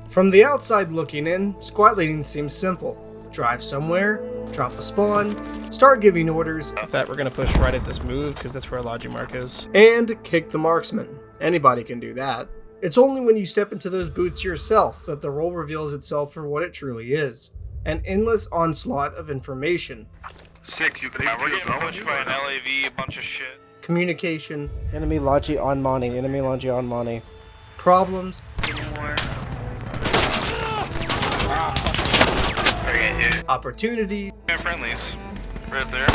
From the outside looking in, squad leading seems simple. Drive somewhere, drop a spawn, start giving orders, That we're gonna push right at this move because that's where our logic mark is. and kick the marksman. Anybody can do that. It's only when you step into those boots yourself that the role reveals itself for what it truly is. An endless onslaught of information. Sick, you can We're getting pushed by an LAV, a bunch of shit. Communication, Enemy logi on Money. Enemy logi on Money. problems, opportunity, Friendlies. Right there.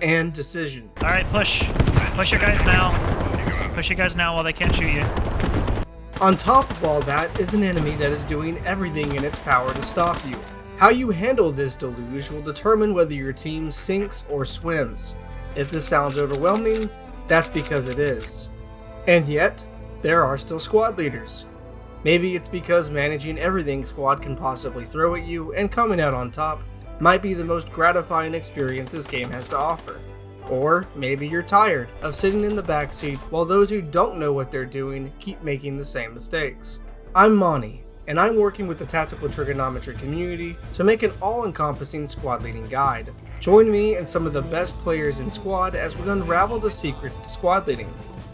and decisions. Alright, push. Push your guys now. Push your guys now while they can't shoot you. On top of all that is an enemy that is doing everything in its power to stop you. How you handle this deluge will determine whether your team sinks or swims. If this sounds overwhelming, that's because it is. And yet, there are still squad leaders. Maybe it's because managing everything squad can possibly throw at you and coming out on top might be the most gratifying experience this game has to offer. Or maybe you're tired of sitting in the backseat while those who don't know what they're doing keep making the same mistakes. I'm Monty, and I'm working with the Tactical Triggernometry community to make an all-encompassing squad leading guide. Join me and some of the best players in squad as we unravel the secrets to squad leading.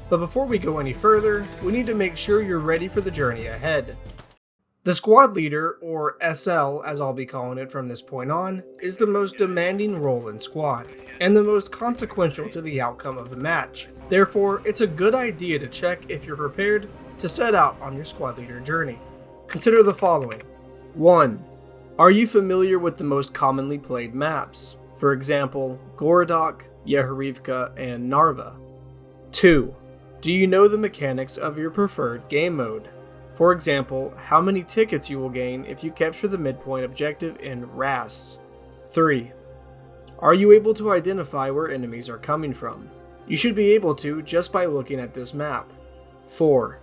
But before we go any further, we need to make sure you're ready for the journey ahead. The squad leader, or SL as I'll be calling it from this point on, is the most demanding role in squad, and the most consequential to the outcome of the match. Therefore, it's a good idea to check if you're prepared to set out on your squad leader journey. Consider the following. 1. Are you familiar with the most commonly played maps? For example, Gorodok, Yehorivka, and Narva. 2. Do you know the mechanics of your preferred game mode? For example, how many tickets you will gain if you capture the midpoint objective in RAS. 3. Are you able to identify where enemies are coming from? You should be able to just by looking at this map. 4.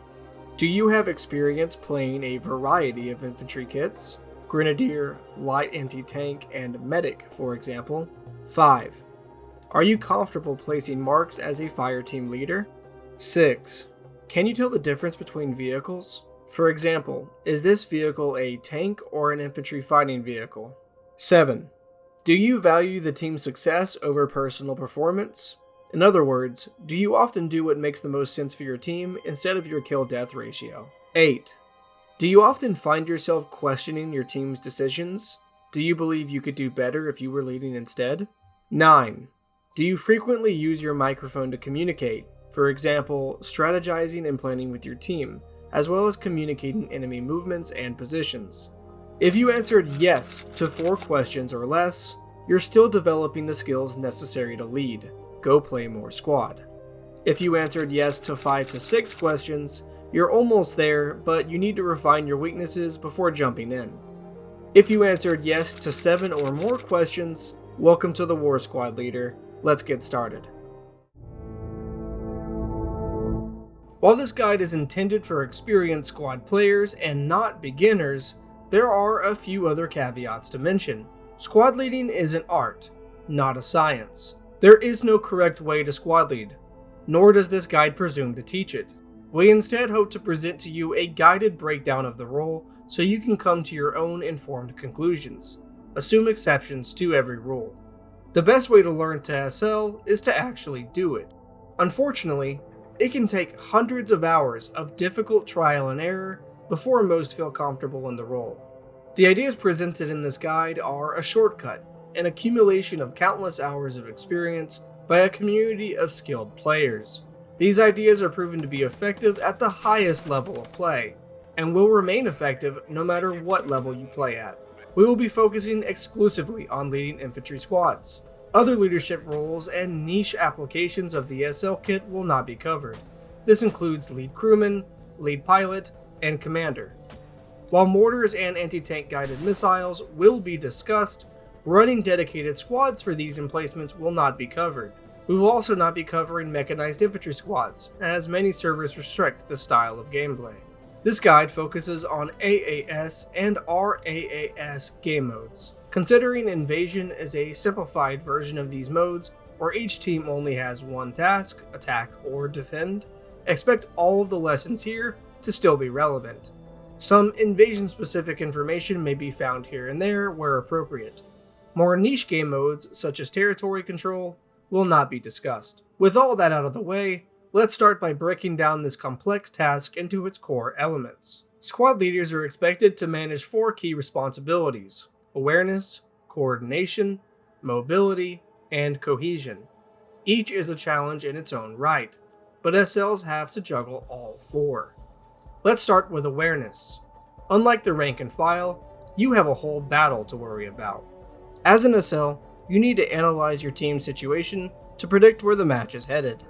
Do you have experience playing a variety of infantry kits? Grenadier, light anti-tank, and medic, for example. 5. Are you comfortable placing marks as a fire team leader? 6. Can you tell the difference between vehicles? For example, is this vehicle a tank or an infantry fighting vehicle? 7. Do you value the team's success over personal performance? In other words, do you often do what makes the most sense for your team instead of your kill-death ratio? 8. Do you often find yourself questioning your team's decisions? Do you believe you could do better if you were leading instead? 9. Do you frequently use your microphone to communicate? For example, strategizing and planning with your team, as well as communicating enemy movements and positions. If you answered yes to 4 questions or less, you're still developing the skills necessary to lead. Go play more squad. If you answered yes to 5 to 6 questions, you're almost there, but you need to refine your weaknesses before jumping in. If you answered yes to 7 or more questions, welcome to the War Squad Leader. Let's get started. While this guide is intended for experienced squad players and not beginners, there are a few other caveats to mention. Squad leading is an art, not a science. There is no correct way to squad lead, nor does this guide presume to teach it. We instead hope to present to you a guided breakdown of the role so you can come to your own informed conclusions. Assume exceptions to every rule. The best way to learn to SL is to actually do it. Unfortunately, it can take hundreds of hours of difficult trial and error before most feel comfortable in the role. The ideas presented in this guide are a shortcut, an accumulation of countless hours of experience by a community of skilled players. These ideas are proven to be effective at the highest level of play, and will remain effective no matter what level you play at. We will be focusing exclusively on leading infantry squads. Other leadership roles and niche applications of the SL kit will not be covered. This includes lead crewman, lead pilot, and commander. While mortars and anti-tank guided missiles will be discussed, running dedicated squads for these emplacements will not be covered. We will also not be covering mechanized infantry squads, as many servers restrict the style of gameplay. This guide focuses on AAS and RAAS game modes. Considering Invasion is a simplified version of these modes, where each team only has one task, attack or defend, expect all of the lessons here to still be relevant. Some invasion-specific information may be found here and there where appropriate. More niche game modes, such as territory control, will not be discussed. With all that out of the way, let's start by breaking down this complex task into its core elements. Squad leaders are expected to manage 4 key responsibilities: awareness, coordination, mobility, and cohesion. Each is a challenge in its own right, but SLs have to juggle all 4. Let's start with awareness. Unlike the rank and file, you have a whole battle to worry about. As an SL, you need to analyze your team's situation to predict where the match is headed.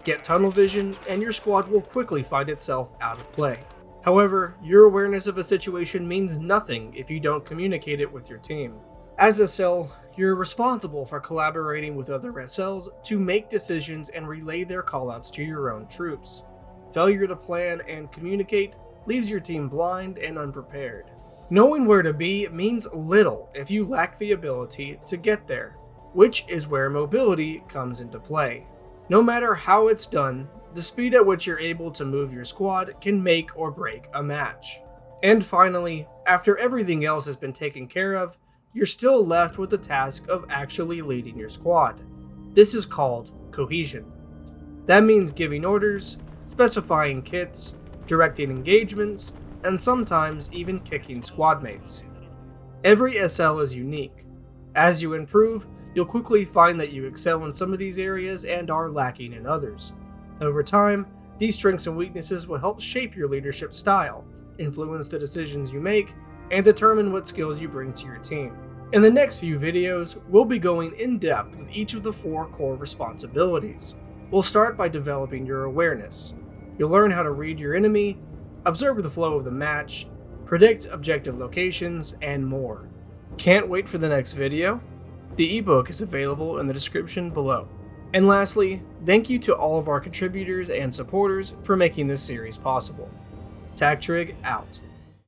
Get tunnel vision, and your squad will quickly find itself out of play. However, your awareness of a situation means nothing if you don't communicate it with your team. As SL, you're responsible for collaborating with other SLs to make decisions and relay their callouts to your own troops. Failure to plan and communicate leaves your team blind and unprepared. Knowing where to be means little if you lack the ability to get there, which is where mobility comes into play. No matter how it's done, the speed at which you're able to move your squad can make or break a match. And finally, after everything else has been taken care of, you're still left with the task of actually leading your squad. This is called cohesion. That means giving orders, specifying kits, directing engagements, and sometimes even kicking squad mates. Every SL is unique. As you improve, you'll quickly find that you excel in some of these areas and are lacking in others. Over time, these strengths and weaknesses will help shape your leadership style, influence the decisions you make, and determine what skills you bring to your team. In the next few videos, we'll be going in depth with each of the 4 core responsibilities. We'll start by developing your awareness. You'll learn how to read your enemy, observe the flow of the match, predict objective locations, and more. Can't wait for the next video? The ebook is available in the description below. And lastly, thank you to all of our contributors and supporters for making this series possible. TacTrig out.